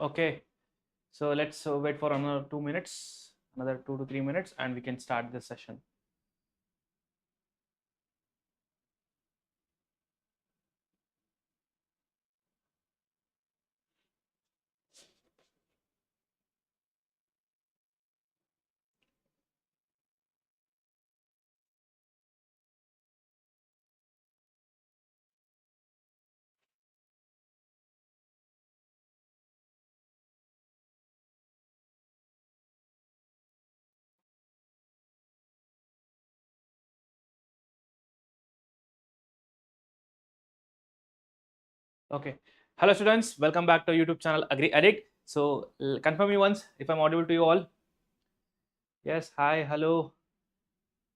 Okay, so let's wait for another 2 minutes, another 2 to 3 minutes, and we can start this session. Okay, hello students, welcome back to YouTube channel Agri Addict. So confirm me once if I'm audible to you all. Yes, hi, hello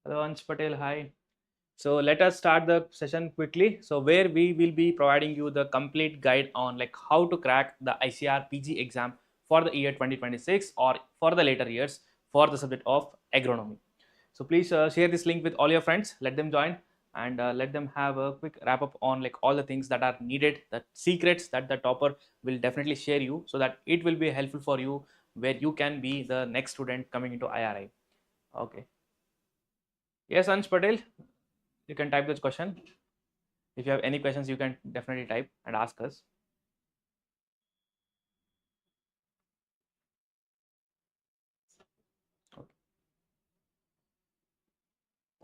Ansh Patel, hi. So let us start the session quickly. So where we will be providing you the complete guide on like how to crack the ICAR PG exam for the year 2026 or for the later years for the subject of agronomy. So please share this link with all your friends, let them join and let them have a quick wrap up on like all the things that are needed, the secrets that the topper will definitely share you, so that it will be helpful for you where you can be the next student coming into IRI. Okay. Yes, Ansh Patel, you can type this question. If you have any questions, you can definitely type and ask us. Okay.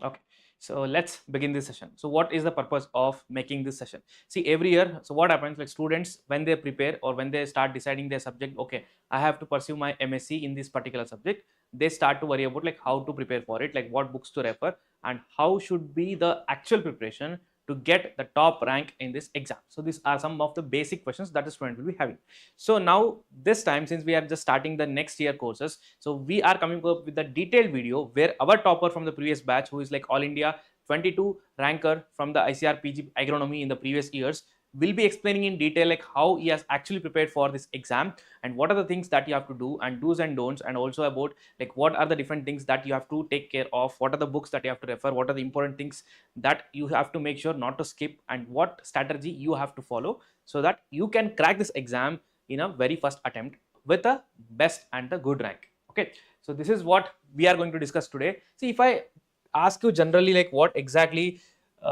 Okay, so let's begin this session. So what is the purpose of making this session? See, every year, so what happens, like students, when they prepare or when they start deciding their subject, okay, I have to pursue my MSc in this particular subject, they start to worry about like how to prepare for it, like what books to refer and how should be the actual preparation to get the top rank in this exam. So these are some of the basic questions that the student will be having. So now this time, since we are just starting the next year courses, so we are coming up with a detailed video where our topper from the previous batch, who is like All India 22 ranker from the ICAR PG agronomy in the previous years, will be explaining in detail like how he has actually prepared for this exam and what are the things that you have to do and do's and don'ts, and also about like what are the different things that you have to take care of, what are the books that you have to refer, what are the important things that you have to make sure not to skip, and what strategy you have to follow so that you can crack this exam in a very first attempt with a best and the good rank. Okay, so this is what we are going to discuss today. See, if I ask you generally like what exactly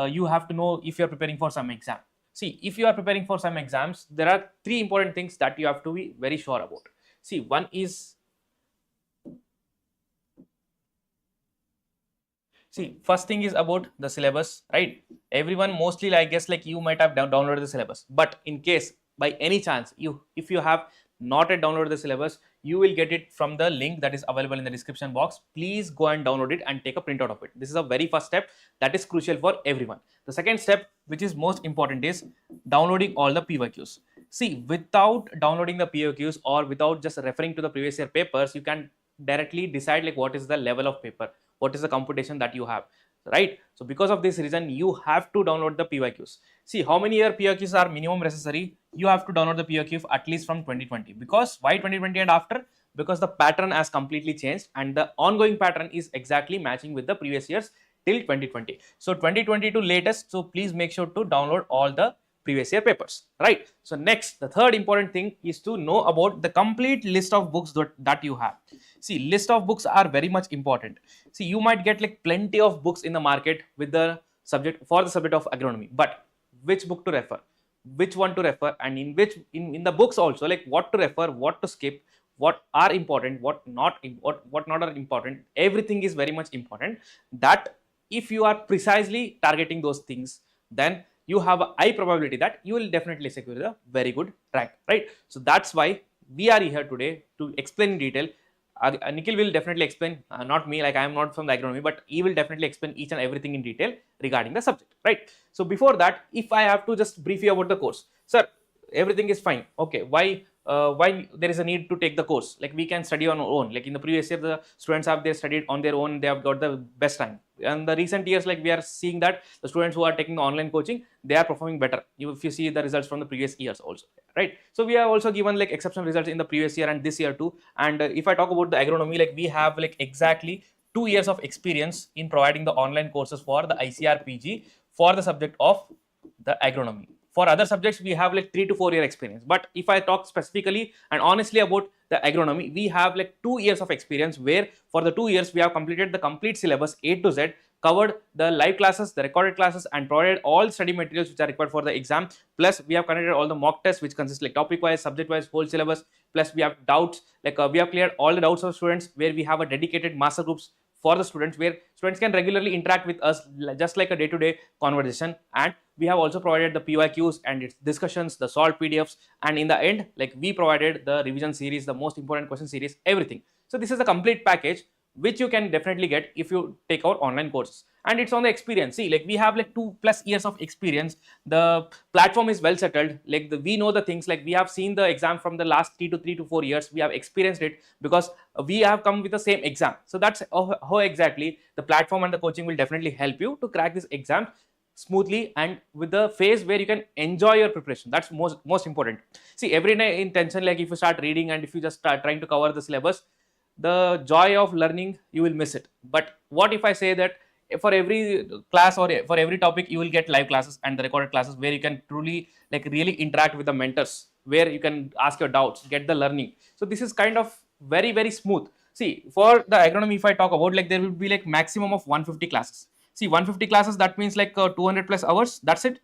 you have to know if you are preparing for some exam. See, if you are preparing for some exams, there are three important things that you have to be very sure about. See, one is, see, first thing is about the syllabus, right? Everyone mostly, I guess, like you might have downloaded the syllabus, but in case by any chance if you have not yet downloaded the syllabus, you will get it from the link that is available in the description box. Please go and download it and take a printout of it. This is a very first step that is crucial for everyone. The second step, which is most important, is downloading all the PYQs. See, without downloading the PYQs or without just referring to the previous year papers, you can directly decide like what is the level of paper, what is the computation that you have, right? So because of this reason, you have to download the PYQs. See, how many year PYQs are minimum necessary? You have to download the PYQ at least from 2020. Because why 2020 and after? Because the pattern has completely changed and the ongoing pattern is exactly matching with the previous years till 2020. So 2022 latest, so please make sure to download all the previous year papers, right? So next, the third important thing is to know about the complete list of books that you have. See, list of books are very much important. See, you might get like plenty of books in the market with the subject for the subject of agronomy, but which book to refer, which one to refer, and in which in the books also, like what to refer, what to skip, what are important, what not are important, everything is very much important. That if you are precisely targeting those things, then you have a high probability that you will definitely secure a very good rank, right? So that's why we are here today to explain in detail. Nikhil will definitely explain, not me, like I am not from the agronomy, but he will definitely explain each and everything in detail regarding the subject, right? So before that, if I have to just brief you about the course, sir, everything is fine. Okay, why there is a need to take the course? Like we can study on our own. Like in the previous year, the students have they studied on their own, they have got the best rank. And the recent years, like we are seeing that the students who are taking the online coaching, they are performing better. If you see the results from the previous years also, right? So we are also given like exceptional results in the previous year and this year too. And if I talk about the agronomy, like we have like exactly 2 years of experience in providing the online courses for the ICR PG for the subject of the agronomy for other subjects we have like 3 to 4 year experience, but if I talk specifically and honestly about the agronomy, we have like 2 years of experience, where for the 2 years we have completed the complete syllabus A to Z, covered the live classes, the recorded classes, and provided all study materials which are required for the exam. Plus we have conducted all the mock tests which consist like topic wise, subject wise, whole syllabus. Plus we have doubts, like we have cleared all the doubts of students, where we have a dedicated master groups for the students, where students can regularly interact with us just like a day-to-day conversation. And we have also provided the PYQs and its discussions, the solved PDFs, and in the end, like we provided the revision series, the most important question series, everything. So this is a complete package which you can definitely get if you take our online courses, and it's on the experience. See, like we have like 2+ years of experience, the platform is well settled, like we know the things, like we have seen the exam from the last 3 to 4 years, we have experienced it because we have come with the same exam. So that's how exactly the platform and the coaching will definitely help you to crack this exam smoothly and with the phase where you can enjoy your preparation. That's most important. See, every day in tension, like if you start reading and if you just start trying to cover the syllabus, the joy of learning, you will miss it. But what if I say that for every class or for every topic you will get live classes and the recorded classes, where you can truly like really interact with the mentors, where you can ask your doubts, get the learning. So this is kind of very smooth. See, for the agronomy, if I talk about, like there will be like maximum of 150 classes. See, 150 classes, that means like 200+ hours, that's it.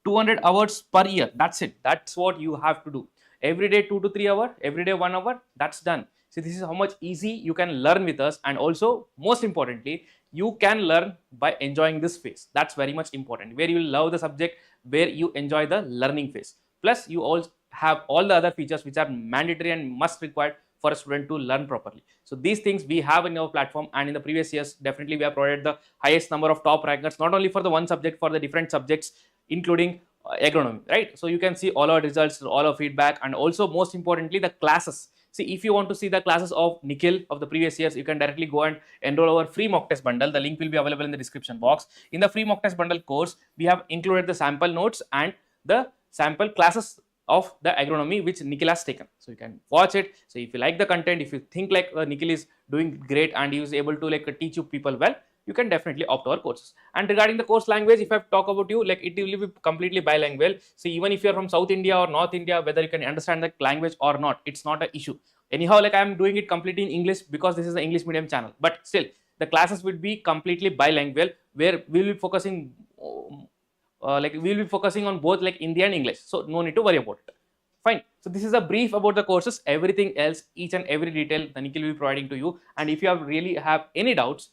200 hours per year, that's it. That's what you have to do every day, 2 to 3 hours, every day 1 hour, that's done. So this is how much easy you can learn with us, and also most importantly, you can learn by enjoying this phase. That's very much important, where you will love the subject, where you enjoy the learning phase. Plus you also have all the other features which are mandatory and must required for a student to learn properly. So these things we have in our platform, and in the previous years definitely we have provided the highest number of top rankers, not only for the one subject, for the different subjects including agronomy, right? So you can see all our results, all our feedback, and also most importantly the classes. See, if you want to see the classes of Nikhil of the previous years, you can directly go and enroll our free mock test bundle. The link will be available in the description box. In the free mock test bundle course, we have included the sample notes and the sample classes of the agronomy which Nikhil has taken. So you can watch it. So if you like the content, if you think like Nikhil is doing great and he is able to like teach you people well, you can definitely opt our courses. And regarding the course language, if I talk about you, like it will be completely bilingual. So even if you are from South India or North India, whether you can understand the language or not, it's not an issue. Anyhow, like I am doing it completely in English because this is an English medium channel, but still the classes will be completely bilingual, where we will be focusing like we will be focusing on both like Hindi and English. So no need to worry about it. Fine. So this is a brief about the courses. Everything else, each and every detail, the Nikhil will be providing to you. And if you have really have any doubts,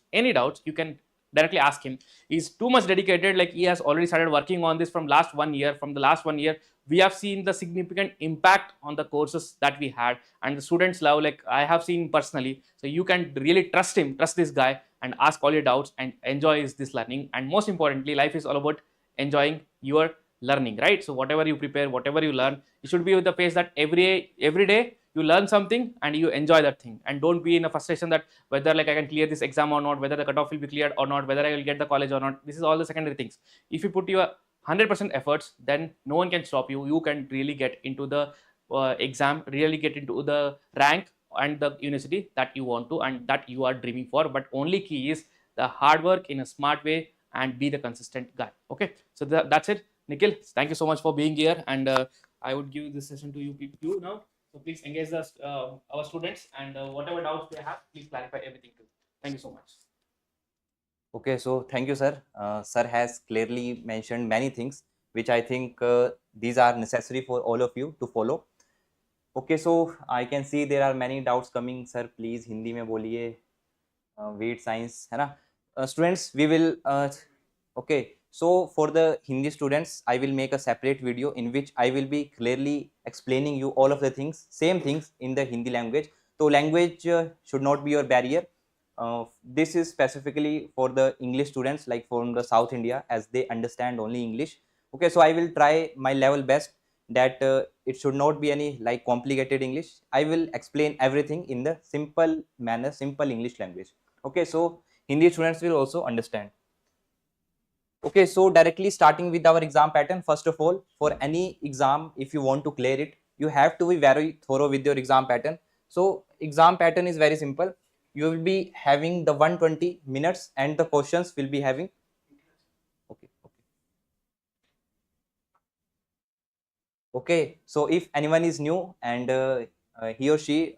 you can directly ask him. He's too much dedicated. Like he has already started working on this from last 1 year. From the last 1 year, we have seen the significant impact on the courses that we had, and the students love. Like I have seen personally. So you can really trust him, trust this guy, and ask all your doubts and enjoy this learning. And most importantly, life is all about enjoying your learning, right? So whatever you prepare, whatever you learn, you should be with the pace that every day you learn something and you enjoy that thing, and don't be in a frustration that whether like I can clear this exam or not, whether the cutoff will be cleared or not, whether I will get the college or not. This is all the secondary things. If you put your 100% efforts, then no one can stop you. You can really get into the exam, really get into the rank and the university that you want to and that you are dreaming for. But only key is the hard work in a smart way and be the consistent guy. Okay, so that's it. Nikhil, thank you so much for being here, and I would give this session to you now. So please engage our students, and whatever doubts they have, please clarify everything too. Thank you so much. Okay, so thank you, sir. Sir has clearly mentioned many things which I think these are necessary for all of you to follow. Okay, so I can see there are many doubts coming. Sir, please Hindi में बोलिए. Weight science है ना? Students, we will okay. So for the Hindi students, I will make a separate video in which I will be clearly explaining you all of the things, same things in the Hindi language. So language should not be your barrier. This is specifically for the English students, like from the South India, as they understand only English. Okay, so I will try my level best that it should not be any like complicated English. I will explain everything in the simple manner, simple English language. Okay, so Hindi students will also understand. Okay, so directly starting with our exam pattern. First of all, for any exam, if you want to clear it, you have to be very thorough with your exam pattern. So exam pattern is very simple. You will be having the 120 minutes and the questions will be having. Okay, okay. Okay, so if anyone is new and he or she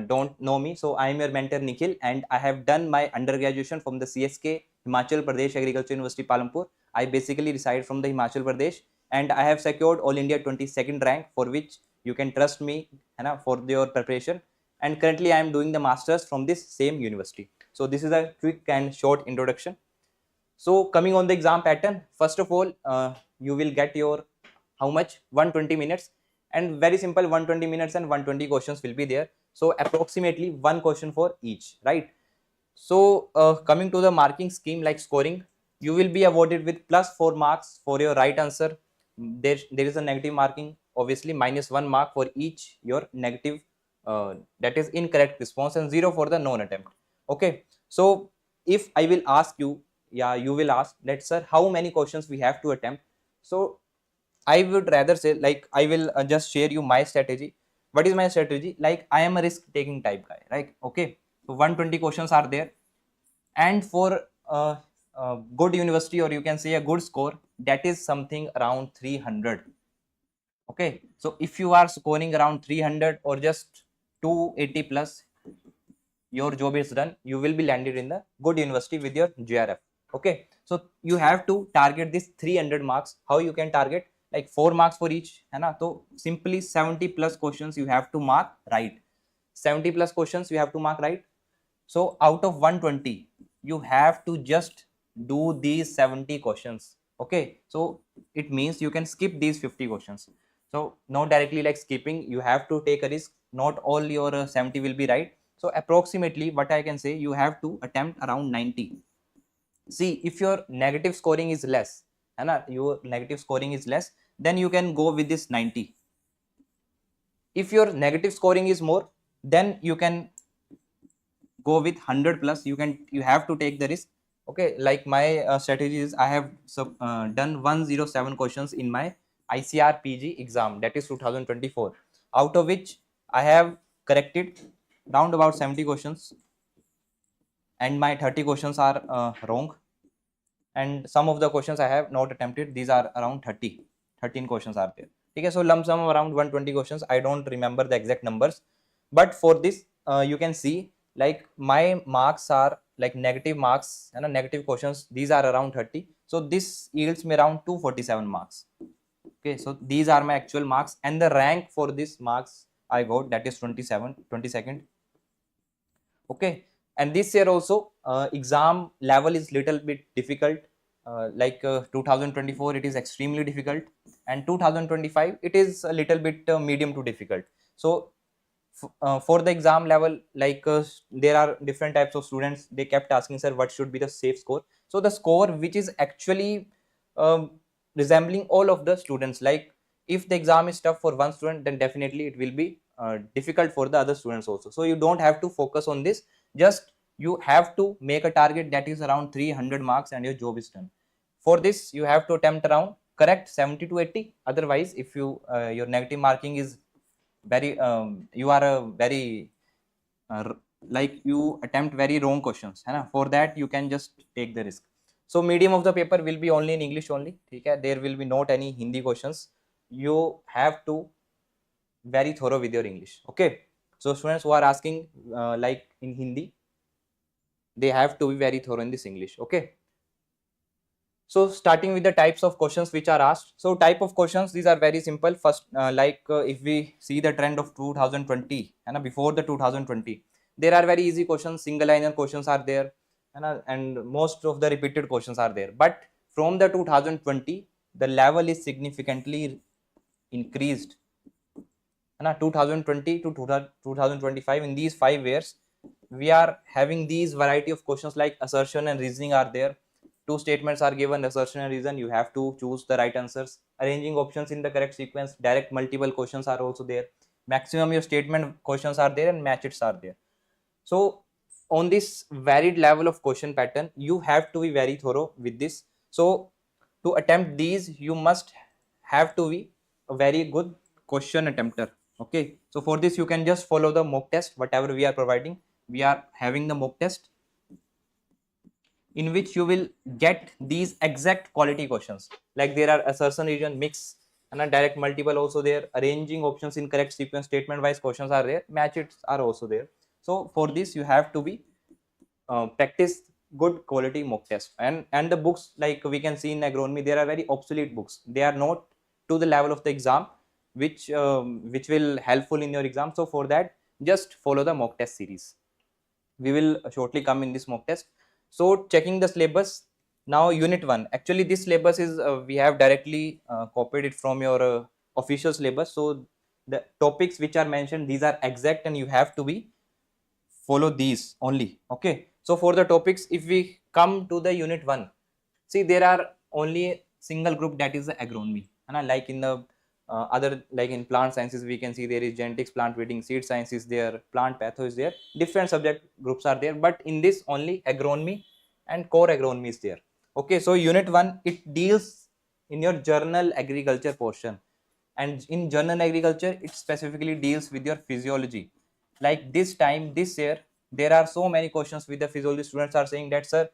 don't know me, so I am your mentor Nikhil, and I have done my undergraduation from the CSK Himachal Pradesh Agriculture University Palampur. I basically reside from the Himachal Pradesh, and I have secured All India 22nd rank, for which you can trust me, है ना, for your preparation. And currently I am doing the masters from this same university. So this is a quick and short introduction. So coming on the exam pattern, first of all, you will get your how much 120 minutes, and very simple 120 minutes and 120 questions will be there. So approximately one question for each, right? So coming to the marking scheme, like scoring, you will be awarded with +4 marks for your right answer. There is a negative marking, obviously -1 mark for each your negative, that is incorrect response, and 0 for the non attempt. Okay, so if I will ask you, yeah, you will ask that, sir, how many questions we have to attempt? So I would rather say, like, I will just share you my strategy. What is my strategy? Like, I am a risk taking type guy, right? Okay, so 120 questions are there, and for a good university, or you can say a good score, that is something around 300. Okay, so if you are scoring around 300 or just 280 plus, your job is done. You will be landed in the good university with your GRF. Okay, so you have to target this 300 marks. How you can target? Like 4 marks for each, है ना? So simply 70 plus questions you have to mark right. 70 plus questions you have to mark right. So out of 120, you have to just do these 70 questions. Okay, so it means you can skip these 50 questions. So not directly like skipping, you have to take a risk. Not all your 70 will be right. So approximately what I can say, you have to attempt around 90. See, if your negative scoring is less, your negative scoring is less, then you can go with this 90. If your negative scoring is more, then you can go with 100 plus. You have to take the risk. Okay, like my strategy is, I have done 107 questions in my ICAR PG exam, that is 2024, out of which I have corrected round about 70 questions, and my 30 questions are wrong, and some of the questions I have not attempted. These are around 13 questions are there. Okay, so lump sum around 120 questions. I don't remember the exact numbers, but for this you can see, like, my marks are like negative marks and negative questions. These are around 30. So this yields me around 247 marks. Okay, so these are my actual marks, and the rank for this marks I got, that is 22nd. Okay, and this year also exam level is little bit difficult. 2024 it is extremely difficult, and 2025 it is a little bit medium to difficult. So for the exam level, there are different types of students. They kept asking, sir, what should be the safe score? So the score which is actually um, resembling all of the students, like, if the exam is tough for one student, then definitely it will be difficult for the other students also. So you don't have to focus on this. Just you have to make a target that is around 300 marks, and your job is done. For this you have to attempt around correct 70 to 80. Otherwise, if you your negative marking is very you are a very like, you attempt very wrong questions, है ना? For that you can just take the risk. So medium of the paper will be only in English only. ठीक है? There will be not any Hindi questions. You have to very thorough with your English. Okay, so students who are asking like in Hindi, they have to be very thorough in this English. Okay, so starting with the types of questions which are asked. So type of questions, these are very simple. First, if we see the trend of 2020 and before the 2020, there are very easy questions, single liner questions are there, and most of the repeated questions are there. But from the 2020, the level is significantly increased. 2020 to 2025, in these 5 years, we are having these variety of questions, like assertion and reasoning are there. 2 statements are given, assertion and reason. You have to choose the right answers. Arranging options in the correct sequence. Direct multiple questions are also there. Maximum your statement questions are there, and matches are there. So on this varied level of question pattern, you have to be very thorough with this. So to attempt these, you must have to be a very good question attempter. Okay, so for this you can just follow the mock test, whatever we are providing. We are having the mock test in which you will get these exact quality questions. Like, there are assertion, region, mix, and a direct multiple also there, arranging options in correct sequence, statement wise questions are there, match it are also there. So for this you have to be practice good quality mock test, and the books like we can see in agronomy, there are very obsolete books, they are not to the level of the exam, which will helpful in your exam. So for that, just follow the mock test series. We will shortly come in this mock test. So checking the syllabus, now unit 1, actually this syllabus is we have directly copied it from your official syllabus. So the topics which are mentioned, these are exact and you have to be follow these only. Okay, so for the topics, if we come to the unit 1, see there are only a single group, that is the agronomy, and like in the other, like in plant sciences we can see there is genetics, plant breeding, seed science is there, plant patho is there, different subject groups are there, but in this only agronomy and core agronomy is there. Okay, so unit 1, it deals in your general agriculture portion, and in general agriculture it specifically deals with your physiology. Like this year there are so many questions with the physiology. Students are saying that, sir,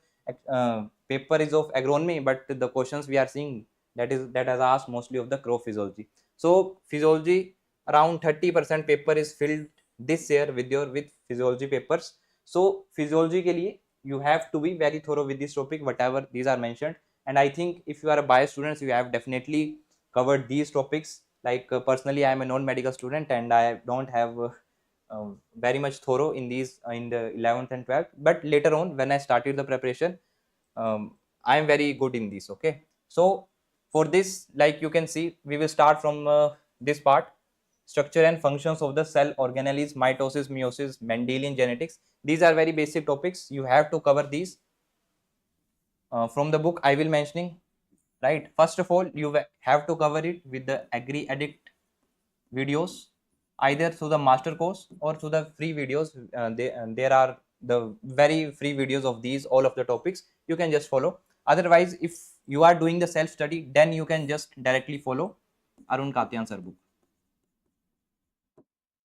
paper is of agronomy, but the questions we are seeing, that has asked mostly of the crop physiology. So physiology, around 30% paper is filled this year with physiology papers. So physiology ke liye you have to be very thorough with this topic, whatever these are mentioned. And I think if you are a bio student, you have definitely covered these topics. Like personally I am a non-medical student and I don't have very much thorough in these in the 11th and 12th, but later on when I started the preparation, I am very good in this. Okay, so for this, like you can see, we will start from this part: structure and functions of the cell organelles, mitosis, meiosis, Mendelian genetics. These are very basic topics, you have to cover these. From the book I will mentioning, right? First of all, you have to cover it with the Agri Addict videos, either through the master course or through the free videos. There are the very free videos of these all of the topics, you can just follow. Otherwise, if you are doing the self study, then you can just directly follow Arun Katyan sir book.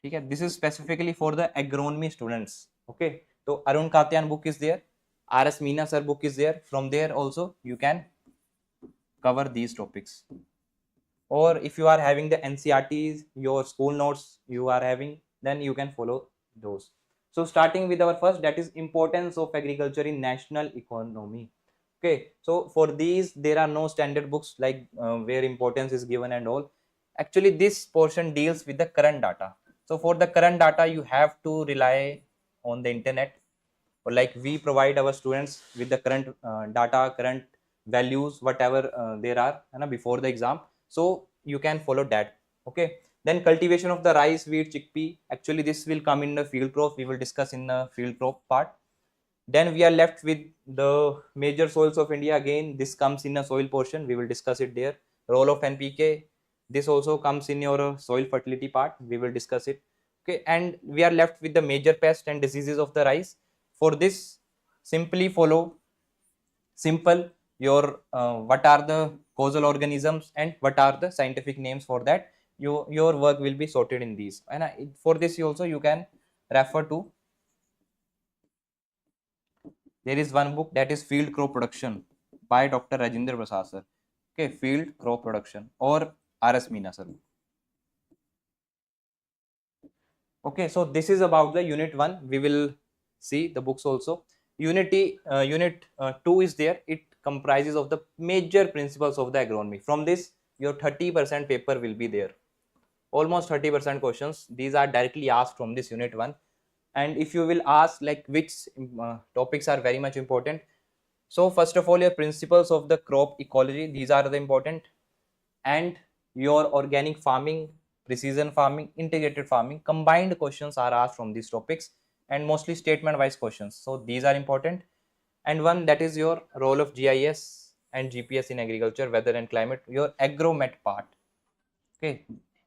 Okay, this is specifically for the agronomy students. Okay, so Arun Katyan book is there, RS Meena sir book is there, from there also you can cover these topics. Or if you are having the NCRTs, your school notes you are having, then you can follow those. So starting with our first, that is importance of agriculture in national economy. Okay, so for these there are no standard books like where importance is given and all. Actually this portion deals with the current data. So for the current data you have to rely on the internet, or like we provide our students with the current data, current values, whatever there are before the exam, so you can follow that. Okay, then cultivation of the rice, wheat, chickpea, actually this will come in the field crop, we will discuss in the field crop part. Then we are left with the major soils of India, again this comes in a soil portion, we will discuss it there. Role of NPK, this also comes in your soil fertility part, we will discuss it. Okay, and we are left with the major pests and diseases of the rice. For this, simply follow simple your what are the causal organisms and what are the scientific names for that. Your work will be sorted in these, and for this you also you can refer to, there is one book, that is Field Crop Production by Dr. Rajendra Prasad sir. Okay, Field Crop Production, or RS Meena sir. Okay, so this is about the unit 1, we will see the books also. Unit 2 is there, it comprises of the major principles of the agronomy. From this your 30% paper will be there, almost 30% questions, these are directly asked from this unit 1. And if you will ask like which topics are very much important, so first of all your principles of the crop ecology, these are the important, and your organic farming, precision farming, integrated farming, combined questions are asked from these topics, and mostly statement wise questions, so these are important. And one, that is your role of GIS and GPS in agriculture, weather and climate, your agromet part. Okay,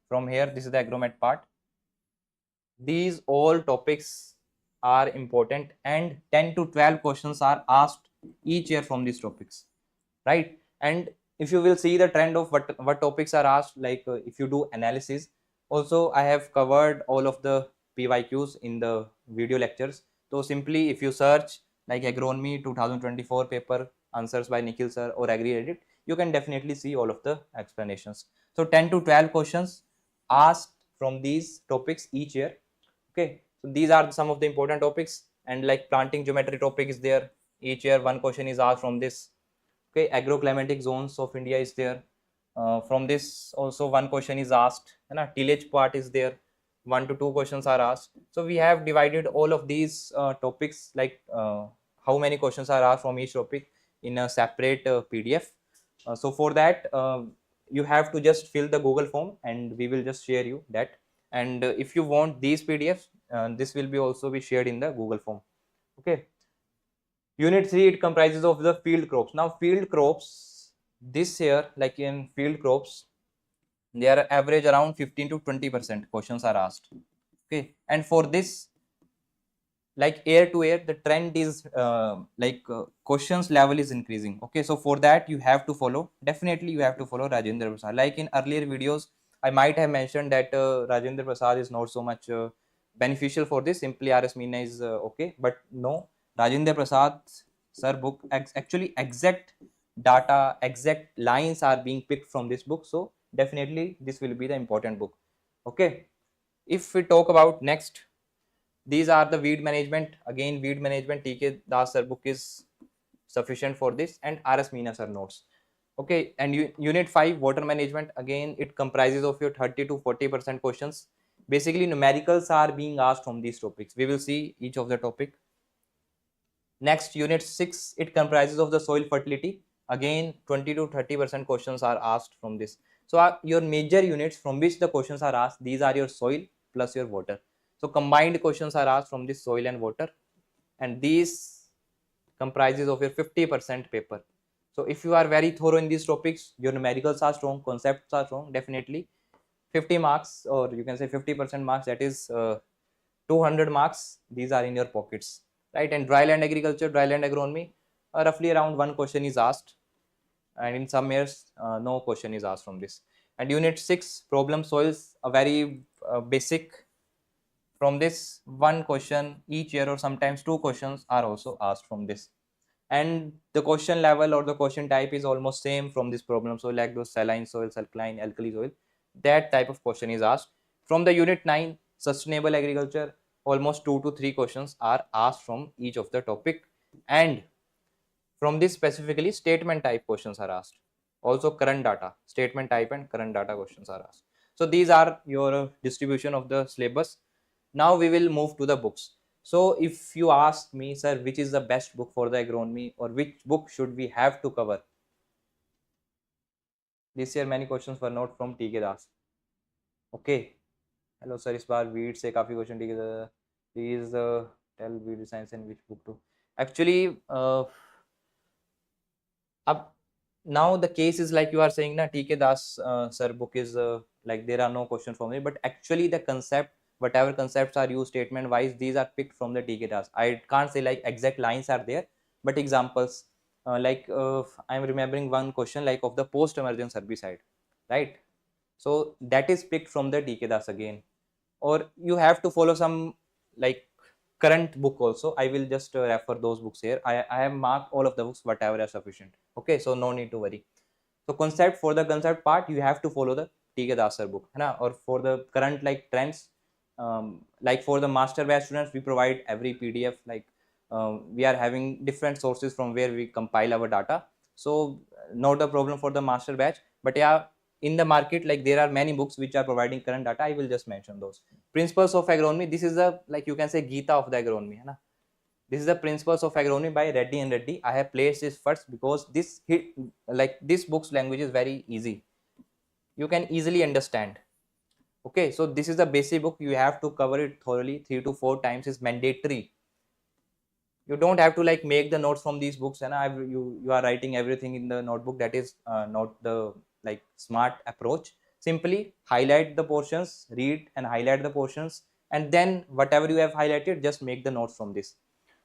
from here this is the agromet part. These all topics are important, and 10 to 12 questions are asked each year from these topics, right? And if you will see the trend of what topics are asked, like if you do analysis, also I have covered all of the PYQs in the video lectures. So simply if you search like agronomy 2024 paper answers by Nikhil sir or Agri Edit, you can definitely see all of the explanations. So 10 to 12 questions asked from these topics each year. Okay, so these are some of the important topics, and like planting geometry topic is there. Each year one question is asked from this. Okay, agroclimatic zones of India is there. From this also one question is asked, and tillage part is there. 1 to 2 questions are asked. So we have divided all of these topics, like how many questions are asked from each topic, in a separate PDF. So for that, you have to just fill the Google form, and we will just share you that. And if you want these PDFs, this will be also be shared in the Google form. Okay. Unit 3, it comprises of the field crops. Now field crops this year, like in field crops, they are average around 15 to 20% questions are asked. Okay, and for this, like year to year, the trend is questions level is increasing. Okay, so for that you have to follow, definitely you have to follow Rajendra Prasad. Like in earlier videos, I might have mentioned that Rajendra Prasad is not so much beneficial for this. Simply RS Meena is okay, but no, Rajendra Prasad sir book, actually exact data, exact lines are being picked from this book. So definitely this will be the important book. Okay, if we talk about next, these are the weed management. Again, weed management, TK Das sir book is sufficient for this, and RS Meena sir notes. Okay, and unit 5, water management, again it comprises of your 30 to 40% questions. Basically numericals are being asked from these topics. We will see each of the topic. Next, unit 6, it comprises of the soil fertility. Again 20 to 30% questions are asked from this. So your major units from which the questions are asked, these are your soil plus your water. So combined questions are asked from this soil and water, and these comprises of your 50% paper. So if you are very thorough in these topics, your numericals are strong, concepts are strong, definitely 50 marks, or you can say 50% marks, that is 200 marks, these are in your pockets, right? And dryland agriculture, dryland agronomy, roughly around one question is asked, and in some years no question is asked from this. And unit 6, problem soils, a very basic. From this, one question each year, or sometimes two questions are also asked from this. And the question level or the question type is almost same from this problem. So like those saline soils, alkaline, alkali soil, that type of question is asked. From the unit 9, sustainable agriculture, almost 2 to 3 questions are asked from each of the topic. And from this specifically, statement type questions are asked. Also current data, statement type and current data questions are asked. So these are your distribution of the syllabus. Now we will move to the books. So if you ask me, sir, which is the best book for the agronomy, or which book should we have to cover? This year many questions were not from TK Das. Okay. Hello sir, इस बार weed से काफी question TK Das. Please tell weed science and which book to. Actually, now the case is like you are saying, na, TK Das sir book is like there are no questions for me, but actually the concept, whatever concepts are used statement wise, these are picked from the TK Das. I can't say like exact lines are there, but examples, I'm remembering one question like of the post emergence herbicide, right? So that is picked from the TK Das again. Or you have to follow some like current book also. I will just refer those books here. I have marked all of the books whatever are sufficient. Okay, so no need to worry. So concept, for the concept part, you have to follow the TK Das sir book, है ना? Or for the current like trends, like for the master batch students, we provide every PDF. Like we are having different sources from where we compile our data. So not a problem for the master batch, but yeah, in the market, like there are many books which are providing current data. I will just mention those. Principles of agronomy, this is the, like you can say, Gita of the agronomy, है ना? This is the Principles of Agronomy by Reddy and Reddy. I have placed this first because this this book's language is very easy. You can easily understand. Okay, so this is the basic book. You have to cover it thoroughly 3 to 4 times is mandatory. You don't have to like make the notes from these books, and you are writing everything in the notebook. That is not the like smart approach. Simply highlight the portions, read and highlight the portions, and then whatever you have highlighted, just make the notes from this.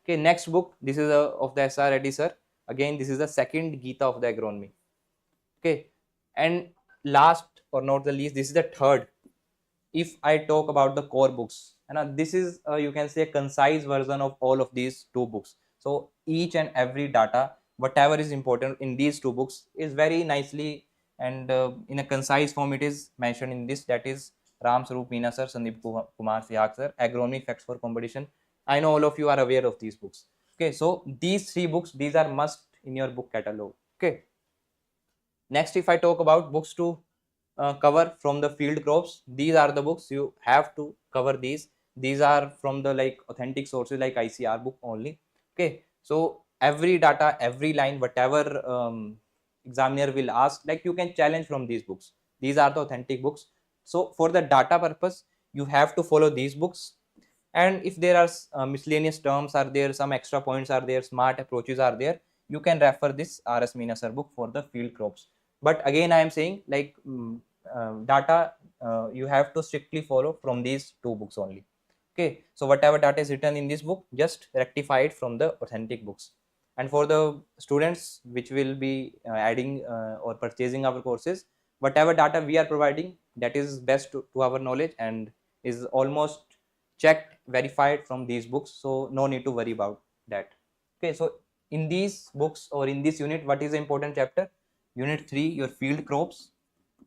Okay, next book, this is of the SR Reddy sir. Again, this is the second Gita of the agronomy. Okay, and last or not the least, this is the third. If I talk about the core books, and this is you can say a concise version of all of these two books. So each and every data, whatever is important in these two books, is very nicely and in a concise form it is mentioned in this, that is Ram Sarup Meena sir, Sandeep Kumar Sihag sir, Agronomy Facts for Competition. I know all of you are aware of these books. Okay, so these 3 books, these are must in your book catalog. Okay, next if I talk about books to cover from the field crops, these are the books you have to cover. These are from the like authentic sources like ICAR book only. Okay, so every data, every line, whatever examiner will ask, like you can challenge from these books. These are the authentic books. So for the data purpose you have to follow these books, and if there are miscellaneous terms are there, some extra points are there, smart approaches are there, you can refer this RS Meena sir book for the field crops. But again I am saying like data you have to strictly follow from these 2 books only. Okay, so whatever data is written in this book, just rectify it from the authentic books. And for the students which will be adding or purchasing our courses, whatever data we are providing, that is best to our knowledge and is almost checked, verified from these books, so no need to worry about that. Okay, so in these books or in this unit, what is the important chapter? Unit 3, your field crops,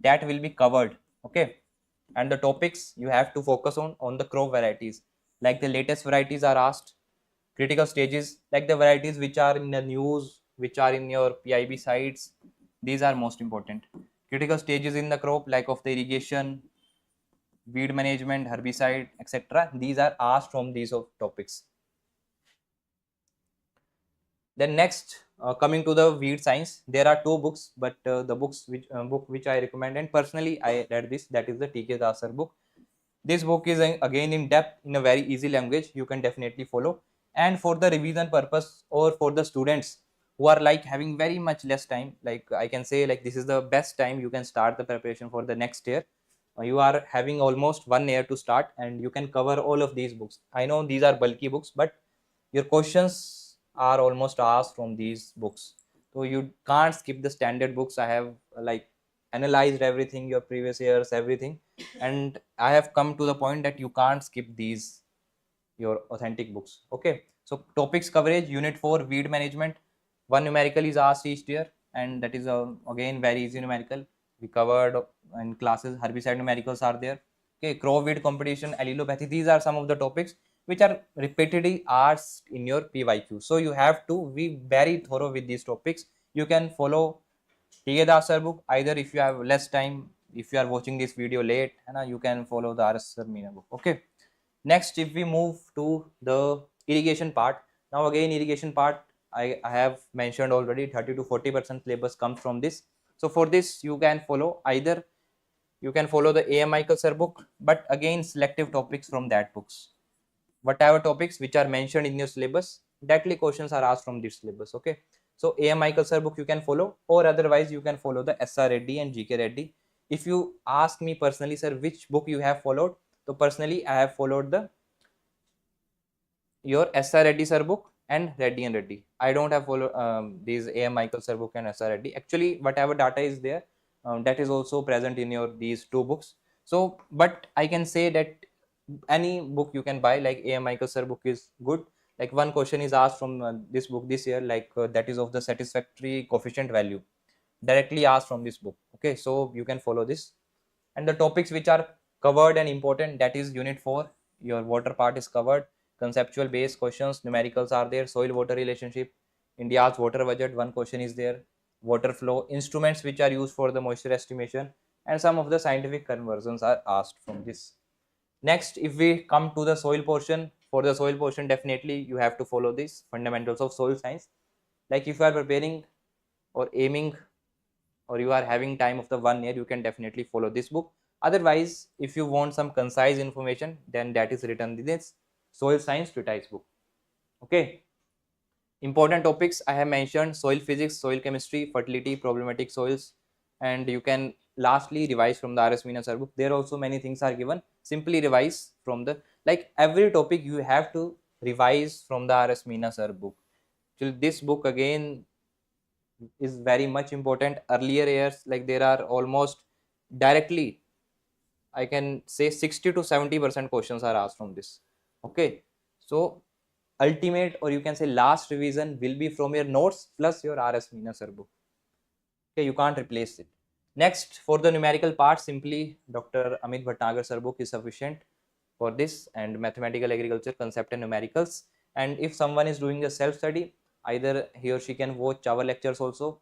that will be covered. Okay, and the topics you have to focus on the crop varieties, like the latest varieties are asked, critical stages, like the varieties which are in the news, which are in your PIB sites, these are most important. Critical stages in the crop, like of the irrigation, weed management, herbicide, etc. These are asked from these topics. Then next, coming to the weed science, there are 2 books, but the book which I recommend and personally I read this, that is the TK Dasar book. This book is again in depth in a very easy language, you can definitely follow. And for the revision purpose or for the students who are like having very much less time, like I can say like this is the best time you can start the preparation for the next year. You are having almost 1 year to start and you can cover all of these books. I know these are bulky books, but your questions are almost asked from these books, so you can't skip the standard books. I have like analyzed everything, your previous years, everything, and I have come to the point that you can't skip these your authentic books. Okay, so topics coverage, unit 4, weed management. One numerical is asked each year, and that is again very easy numerical. We covered in classes. Herbicide numericals are there. Okay, crop weed competition, allelopathy, these are some of the topics which are repeatedly asked in your PYQ. So you have to be very thorough with these topics. You can follow TK Dasar book either if you have less time, if you are watching this video late, you can follow the RS Meena book. Okay, next if we move to the irrigation part, now again irrigation part I have mentioned already, 30 to 40% syllabus comes from this. So for this you can follow either you can follow the AM Michael sir book, but again selective topics from that books. Whatever topics which are mentioned in your syllabus, directly questions are asked from this syllabus. Okay, so AM Michael sir book you can follow, or otherwise you can follow the SR Reddy and GK Reddy. If you ask me personally, sir, which book you have followed, so personally I have followed the your SR Reddy sir book and Reddy and Reddy. I don't have follow these AM Michael sir book and SR Reddy. Actually, whatever data is there, that is also present in your these 2 books. So, but I can say that any book you can buy, like AM Michael sir book is good. Like one question is asked from this book this year, like that is of the satisfactory coefficient value, directly asked from this book. Okay, so you can follow this. And the topics which are covered and important, that is unit 4, your water part is covered. Conceptual based questions, numericals are there, soil water relationship, India's water budget, one question is there, water flow, instruments which are used for the moisture estimation, and some of the scientific conversions are asked from this. Next, if we come to the soil portion, for the soil portion definitely you have to follow this fundamentals of soil science. Like if you are preparing or aiming or you are having time of the 1 year, you can definitely follow this book. Otherwise, if you want some concise information, then that is written in this soil science treatise book. Okay, important topics I have mentioned: soil physics, soil chemistry, fertility, problematic soils, and you can lastly revise from the RS Meena sir book. There also many things are given, simply revise from the, like every topic you have to revise from the RS Meena sir book. So this book again is very much important. Earlier years, like there are almost directly I can say 60 to 70% questions are asked from this. Okay, so ultimate or you can say last revision will be from your notes plus your RS Meena sir book. Okay, you can't replace it. Next, for the numerical part, simply Dr. Amit Bhatnagar sir book is sufficient for this, and mathematical agriculture concept and numericals. And if someone is doing a self study, either he or she can watch our lectures also,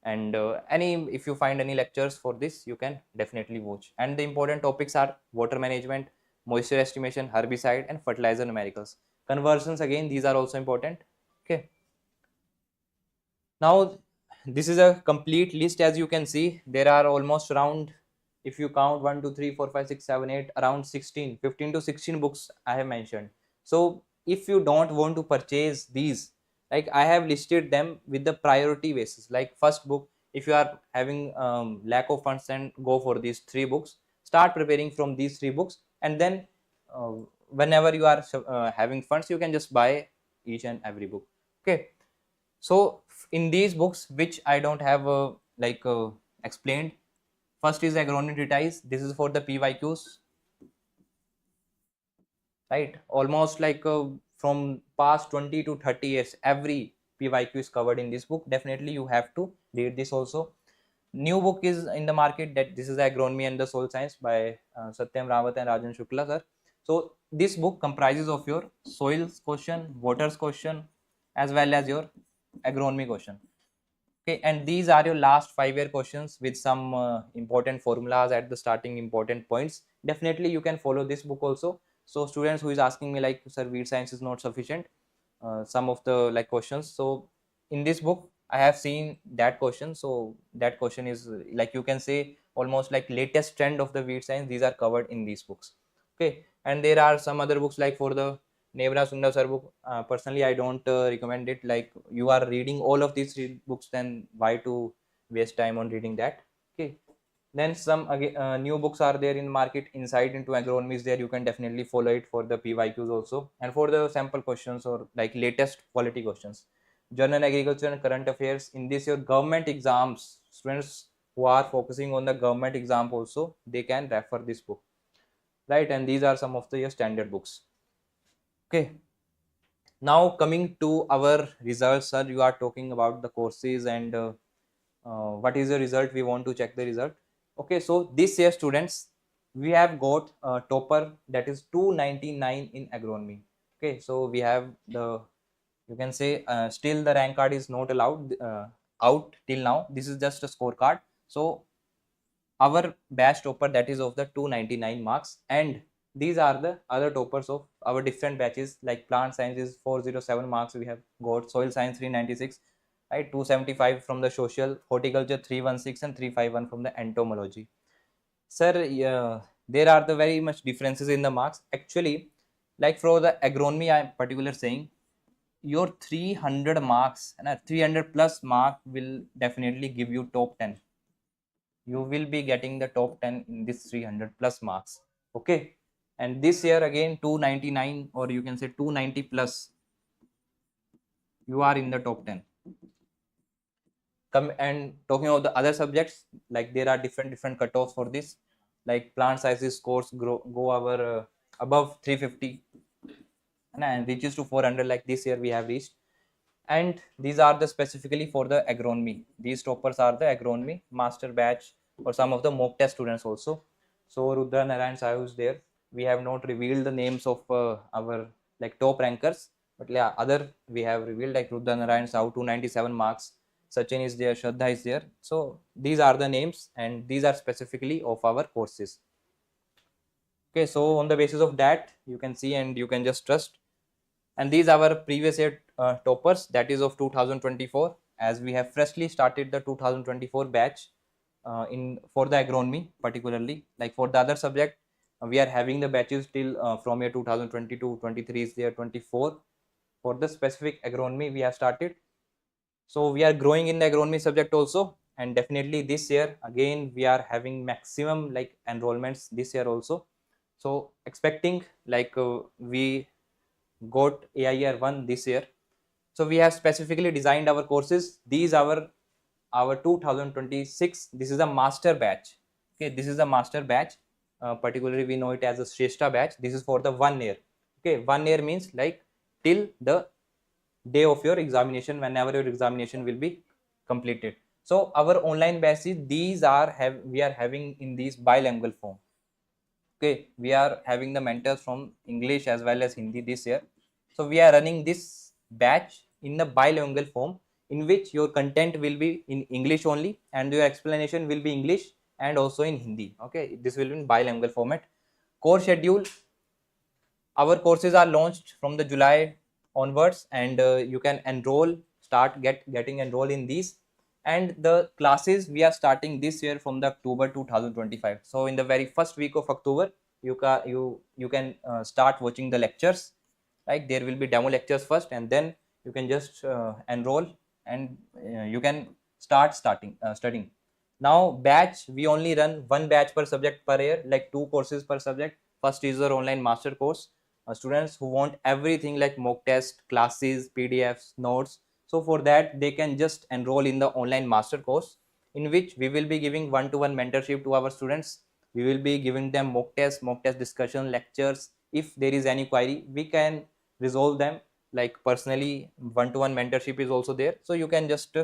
and any, if you find any lectures for this, you can definitely watch. And the important topics are water management, moisture estimation, herbicide, and fertilizer numericals. Conversions, again, these are also important. Okay, now this is a complete list. As you can see, there are almost around, if you count 1 2 3 4 5 6 7 8, around 16, 15 to 16 books I have mentioned. So if you don't want to purchase these, like I have listed them with the priority basis. Like first book, if you are having lack of funds, then go for these 3 books, start preparing from these 3 books, and then uh, whenever you are having funds, you can just buy each and every book. Okay, so in these books, which I don't have explained, first is agronomy treatise. This is for the PYQs, right? Almost from past 20 to 30 years, every PYQ is covered in this book. Definitely you have to read this also. New book is in the market, that this is agronomy and the soil science by Satyam Rawat and Rajan Shukla sir. So this book comprises of your soils question, waters question, as well as your agronomy question. Okay, and these are your last 5 year questions with some important formulas at the starting, important points. Definitely you can follow this book also. So students who is asking me like, sir, weed science is not sufficient, some of the like questions, so in this book I have seen that question. So that question is like, you can say, almost like latest trend of the weed science, these are covered in these books. Okay, and there are some other books like for the Nevra Sundar sir book. Personally, I don't recommend it. Like, you are reading all of these 3 books, then why to waste time on reading that? Okay. Then some again, new books are there in the market. Insight into agronomy is there. You can definitely follow it for the PYQs also, and for the sample questions or like latest quality questions. General agriculture and current affairs. In this, your government exams, students who are focusing on the government exam also, they can refer this book, right? And these are some of the your standard books. Okay, now coming to our results, sir, you are talking about the courses and what is the result, we want to check the result. Okay, so this year students, we have got a topper, that is 299 in agronomy. Okay, so we have the, you can say, still the rank card is not allowed out till now. This is just a scorecard. So our batch topper, that is of the 299 marks, and these are the other toppers of our different batches. Like plant science is 407 marks, we have got soil science 396, right? 275 from the social, horticulture 316, and 351 from the entomology. Sir, yeah, there are the very much differences in the marks actually. Like for the agronomy, I am particular saying, your 300 marks and a 300 plus mark will definitely give you top 10. You will be getting the top 10 in this 300 plus marks. Okay, and this year again 299, or you can say 290 plus, you are in the top 10. Come and talking about the other subjects, like there are different cutoffs for this. Like plant sizes scores go over above 350 and reaches to 400, like this year we have reached. And these are the specifically for the agronomy. These toppers are the agronomy master batch or some of the mock test students also. So Rudra Narayan Sahu is there. We have not revealed the names of our like top rankers, but yeah, other we have revealed, like Rudra Narayan Sahu 297 marks, Sachin is there, Shraddha is there. So these are the names, and these are specifically of our courses. Okay, so on the basis of that, you can see and you can just trust. And these are our previous year toppers, that is of 2024, as we have freshly started the 2024 batch in for the agronomy particularly. Like for the other subject, we are having the batches till from year 2022, 23 is there, 24. For the specific agronomy we have started. So we are growing in the agronomy subject also, and definitely this year again we are having maximum like enrollments this year also. So expecting like we got AIR-1 this year. So we have specifically designed our courses. These are our 2026. This is a master batch. Okay, this is a master batch. Particularly, we know it as a Shrestha batch. This is for the 1 year. Okay, 1 year means like till the day of your examination, whenever your examination will be completed. So our online batches, these are we are having in these bilingual form. Okay, we are having the mentors from English as well as Hindi this year. So we are running this batch in the bilingual form, in which your content will be in English only and your explanation will be English and also in Hindi. Okay, this will be in bilingual format. Course schedule, our courses are launched from the July onwards, and you can enroll, start getting enrolled in these. And the classes we are starting this year from the October 2025. So in the very first week of October, you can start watching the lectures. Right, there will be demo lectures first, and then you can just enroll, and you can start studying. Now batch, we only run one batch per subject per year, like 2 courses per subject. First is our online master course. Students who want everything like mock test, classes, PDFs, notes, so for that they can just enroll in the online master course, in which we will be giving one-to-one mentorship to our students. We will be giving them mock test discussion, lectures. If there is any query, we can resolve them like personally. One-to-one mentorship is also there, so you can just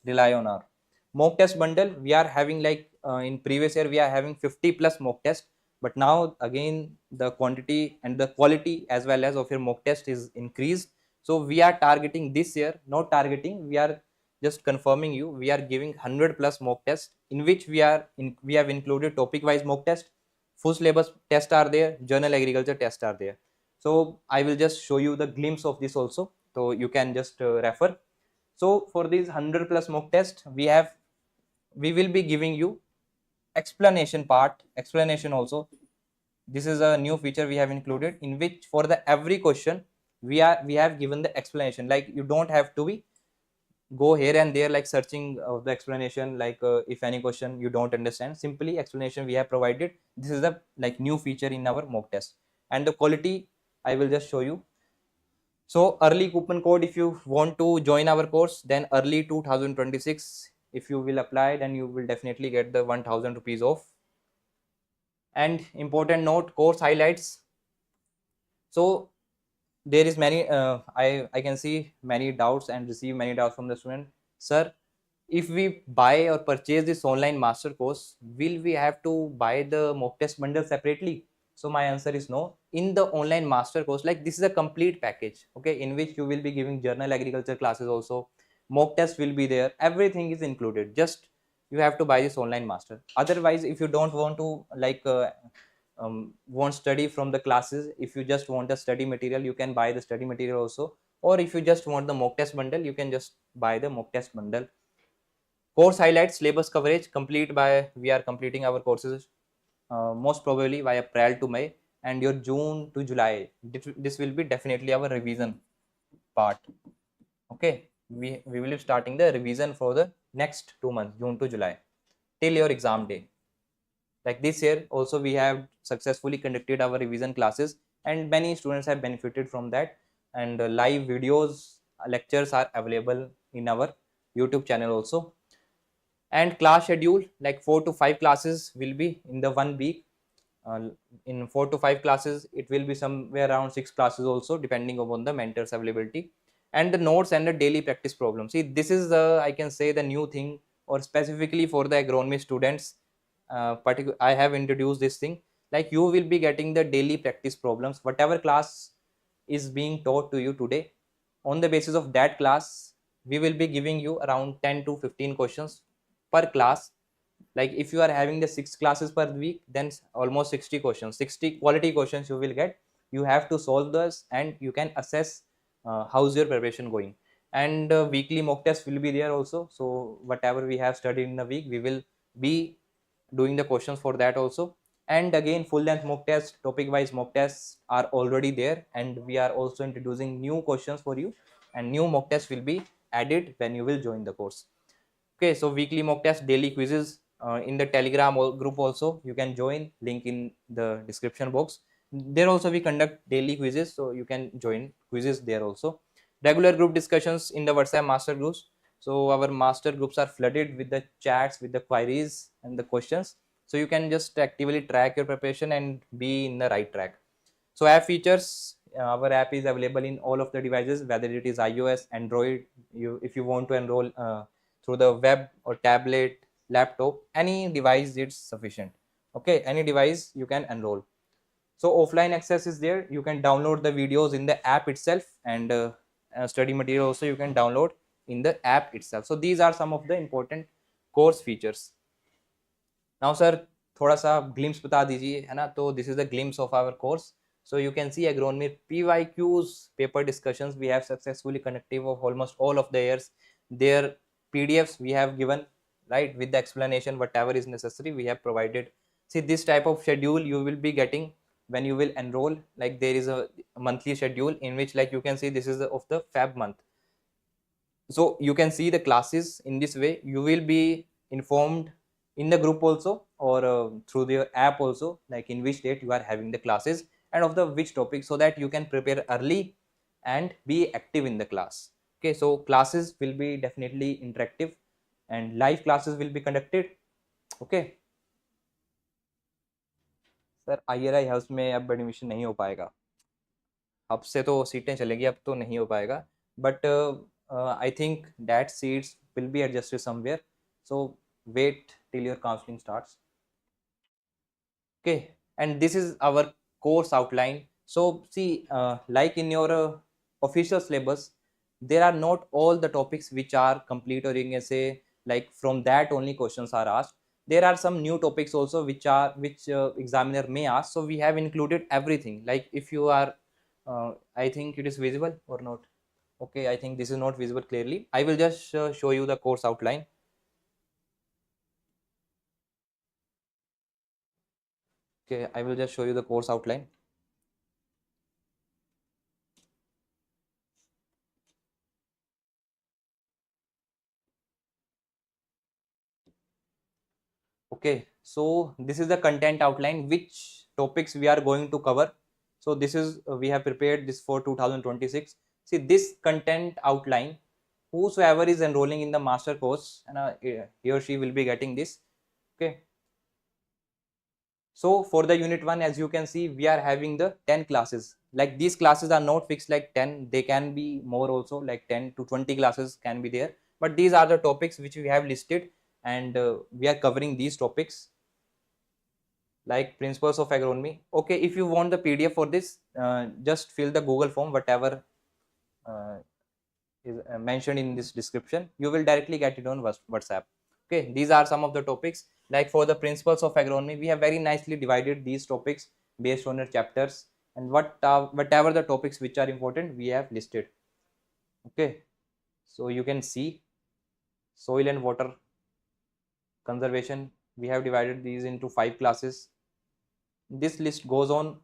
rely on our mock test bundle. We are having like in previous year we are having 50 plus mock test, but now again the quantity and the quality as well as of your mock test is increased. So we are targeting this year, not targeting, we are just confirming you, we are giving 100 plus mock tests, in which we have included topic wise mock test, full syllabus test are there, journal agriculture test are there. So I will just show you the glimpse of this also, so you can just refer. So for these 100 plus mock test, we will be giving you explanation also. This is a new feature we have included, in which for the every question we have given the explanation. Like you don't have to be go here and there like searching of the explanation, like if any question you don't understand, simply explanation we have provided. This is the like new feature in our mock test. And the quality, I will just show you. So early coupon code, if you want to join our course, then early 2026, if you will apply, then you will definitely get the 1000 rupees off. And important note, course highlights. So there is many, I can see many doubts and receive many doubts from the student. Sir, if we buy or purchase this online master course, will we have to buy the mock test bundle separately? So my answer is no. In the online master course, like this is a complete package, okay, in which you will be giving journal agriculture classes also, mock test will be there, everything is included. Just you have to buy this online master. Otherwise, if you don't want to like want study from the classes, if you just want a study material, you can buy the study material also. Or if you just want the mock test bundle, you can just buy the mock test bundle. Course highlights, syllabus coverage, complete by, we are completing our courses most probably by April to May, and your June to July. This will be definitely our revision part. Okay, we will be starting the revision for the next 2 months, June to July, till your exam day. Like this year also we have successfully conducted our revision classes, and many students have benefited from that. And live videos, lectures are available in our YouTube channel also. And class schedule, like 4 to 5 classes will be in the 1 week. In 4 to 5 classes, it will be somewhere around 6 classes also, depending upon the mentors availability. And the notes and the daily practice problems, see, this is the, I can say, the new thing, or specifically for the agronomy students. I have introduced this thing, like you will be getting the daily practice problems, whatever class is being taught to you today. On the basis of that class, we will be giving you around 10 to 15 questions per class. Like if you are having the 6 classes per week, then almost 60 questions, 60 quality questions you will get. You have to solve those, and you can assess how's your preparation going. And weekly mock test will be there also. So whatever we have studied in the week, we will be doing the questions for that also. And again, full length mock test, topic wise mock tests are already there, and we are also introducing new questions for you, and new mock tests will be added when you will join the course. Okay, so weekly mock test, daily quizzes in the Telegram group also you can join, link in the description box. There also we conduct daily quizzes, so you can join quizzes there also. Regular group discussions in the WhatsApp master groups. So our master groups are flooded with the chats, with the queries and the questions. So you can just actively track your preparation and be in the right track. So app features, our app is available in all of the devices, whether it is iOS, Android. If you want to enroll through the web or tablet, laptop, any device is sufficient. Okay, any device you can enroll. So offline access is there. You can download the videos in the app itself, and study material also you can download in the app itself. So these are some of the important course features. Now sir, थोड़ा सा glimpse बता दीजिए, है ना? तो this is the glimpse of our course. So you can see agronomy PYQs, paper discussions we have successfully conducted of almost all of the years. Their PDFs we have given, right, with the explanation whatever is necessary we have provided. See, this type of schedule you will be getting when you will enroll. Like there is a monthly schedule in which, like you can see, this is of the Feb month. So you can see the classes in this way. You will be informed in the group also, or through the app also, like in which date you are having the classes and of the which topic, so that you can prepare early and be active in the class. Okay, so classes will be definitely interactive and live classes will be conducted. Okay. Sir IRI house में अब admission नहीं हो पाएगा, अब से तो सीटें चलेगी, अब तो नहीं हो पाएगा, but I think that seats will be adjusted somewhere, so wait till your counselling starts. Okay, and this is our course outline. So see, like in your official syllabus, there are not all the topics which are complete, or you can say like from that only questions are asked. There are some new topics also which examiner may ask. So we have included everything. Like if you are, I think it is visible or not. Okay, I think this is not visible clearly. I will just show you the course outline. Okay, I will just show you the course outline. Okay, so this is the content outline, which topics we are going to cover. So this is we have prepared this for 2026. See, this content outline, whosoever is enrolling in the master course, and he or she will be getting this. Okay, so for the unit 1, as you can see, we are having the 10 classes. Like these classes are not fixed like 10, they can be more also, like 10 to 20 classes can be there, but these are the topics which we have listed, and we are covering these topics, like principles of agronomy. Okay, if you want the PDF for this, just fill the Google form, whatever uh, is mentioned in this description. You will directly get it on WhatsApp. Okay, these are some of the topics. Like for the principles of agronomy, we have very nicely divided these topics based on your chapters, and whatever the topics which are important we have listed. Okay, so you can see soil and water conservation, we have divided these into 5 classes. This list goes on.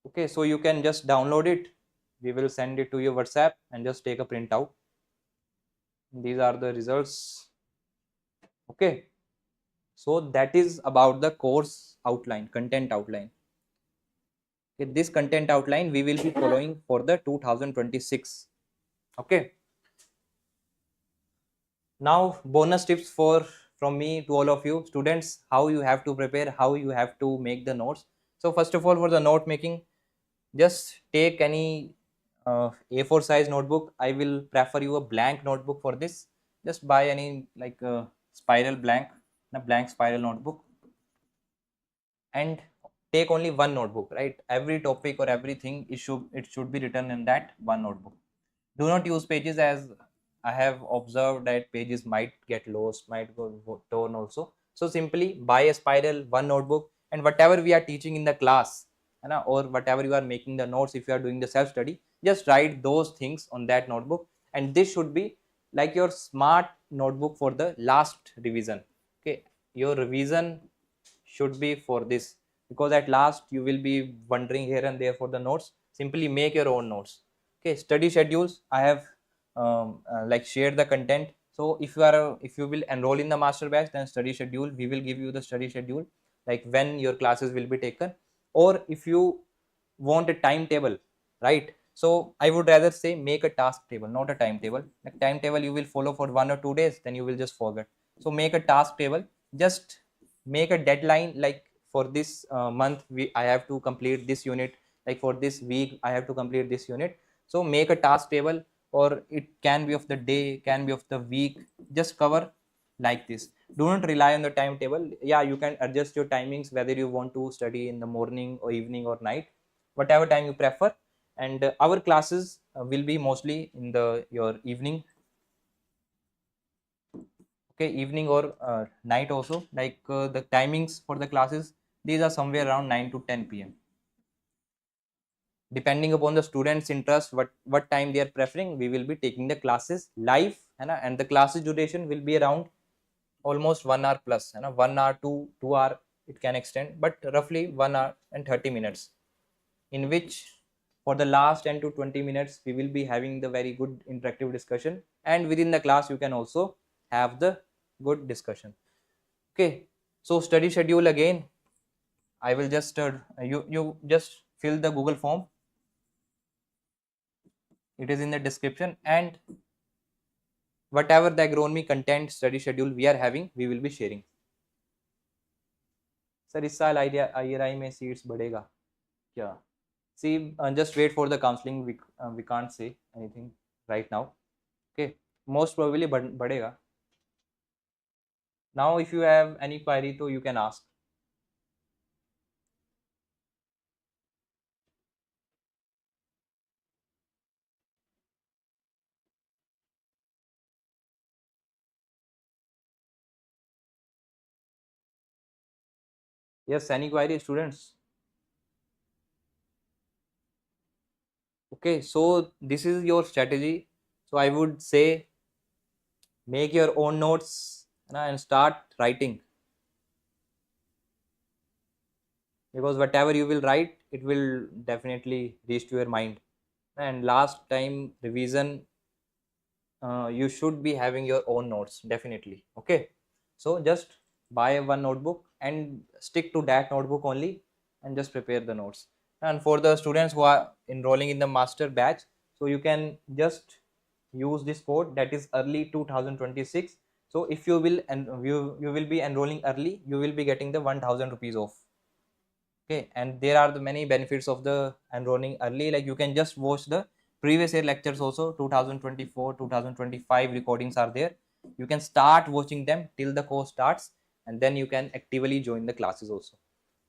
Okay, so you can just download it. We will send it to your WhatsApp and just take a print out. These are the results. Okay, so that is about the course outline, content outline. Okay, this content outline we will be following for the 2026. Okay, now bonus tips from me to all of you students, how you have to prepare, how you have to make the notes. So first of all, for the note making, just take any A4 size notebook. I will prefer you a blank notebook for this. Just buy any like spiral blank, a blank spiral notebook, and take only one notebook, right? Every topic or everything it should be written in that one notebook. Do not use pages, as I have observed that pages might get lost, might go torn also. So simply buy a spiral, one notebook, and whatever we are teaching in the class, or whatever you are making the notes, if you are doing the self study, just write those things on that notebook, and this should be like your smart notebook for the last revision. Okay, your revision should be for this, because at last you will be wondering here and there for the notes. Simply make your own notes. Okay, study schedules, I have like shared the content. So if you will enroll in the master batch, then study schedule, we will give you the study schedule, like when your classes will be taken. Or if you want a timetable, right? So I would rather say make a task table, not a timetable. Like timetable you will follow for 1 or 2 days, then you will just forget. So make a task table. Just make a deadline, like for this month I have to complete this unit, like for this week I have to complete this unit. So make a task table, or it can be of the day, can be of the week. Just cover like this. Do not rely on the timetable. Yeah, you can adjust your timings whether you want to study in the morning or evening or night, whatever time you prefer. And our classes will be mostly in the your evening, okay, evening or night also. Like the timings for the classes, these are somewhere around 9 to 10 p.m. Depending upon the students interest, what time they are preferring, we will be taking the classes live, and the classes duration will be around almost 1 hour plus, 1 hour to 2 hour it can extend, but roughly 1 hour and 30 minutes, in which for the last 10 to 20 minutes we will be having the very good interactive discussion, and within the class you can also have the good discussion. Okay, so study schedule again, I will just you just fill the Google form, it is in the description, and whatever the agronomy content study schedule we are having, we will be sharing. Sir इस साल IRI में seats बढ़ेगा क्या? See, just wait for the counseling. We can't say anything right now. Okay, most probably बढ़ेगा. Now if you have any query, तो you can ask. Yes, any query, students? Okay, so this is your strategy. So I would say make your own notes, and start writing, because whatever you will write, it will definitely reach to your mind. And last time revision, you should be having your own notes definitely. Okay, so just buy one notebook and stick to that notebook only, and just prepare the notes. And for the students who are enrolling in the master batch, so you can just use this code, that is early 2026. So if you will, and you will be enrolling early, you will be getting the 1000 rupees off. Okay, and there are the many benefits of the enrolling early, like you can just watch the previous year lectures also, 2024 2025 recordings are there, you can start watching them till the course starts, and then you can actively join the classes also.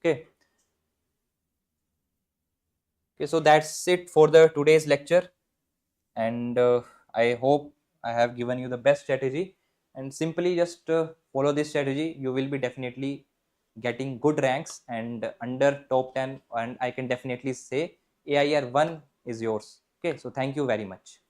Okay, okay, so that's it for the today's lecture, and I hope I have given you the best strategy, and simply just follow this strategy, you will be definitely getting good ranks and under top 10, and I can definitely say AIR 1 is yours. Okay, so thank you very much.